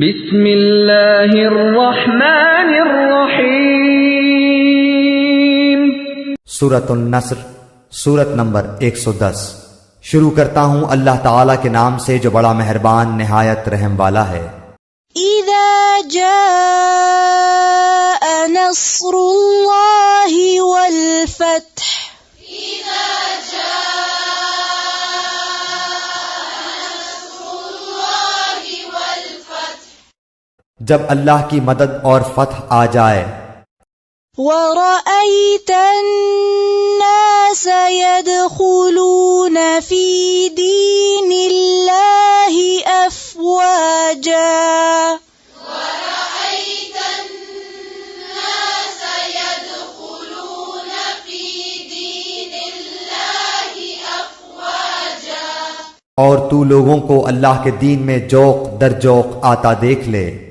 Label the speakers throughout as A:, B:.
A: بسم اللہ الرحمن الرحیم۔
B: سورۃ النصر، سورت نمبر 110۔ شروع کرتا ہوں اللہ تعالیٰ کے نام سے جو بڑا مہربان نہایت رحم والا ہے۔
C: اذا جاء نصر اللہ والفتح،
B: جب اللہ کی مدد اور فتح آ جائے۔
C: وَرَأَيْتَ النَّاسَ يَدْخُلُونَ فِي دِينِ اللَّهِ أَفْوَاجًا،
B: اور تو لوگوں کو اللہ کے دین میں جوق در جوق آتا دیکھ لے۔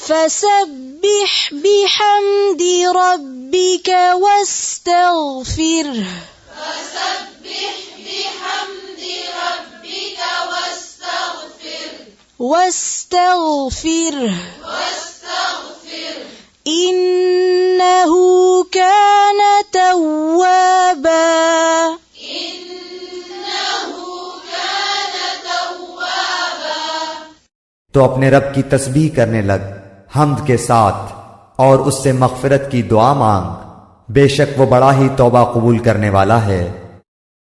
C: فَسَبِّحْ بِحَمْدِ رَبِّكَ واستغفره إِنَّهُ كَانَ توابا۔
B: تو اپنے رب کی تسبیح کرنے لگ حمد کے ساتھ اور اس سے مغفرت کی دعا مانگ، بے شک وہ بڑا ہی توبہ قبول کرنے والا ہے۔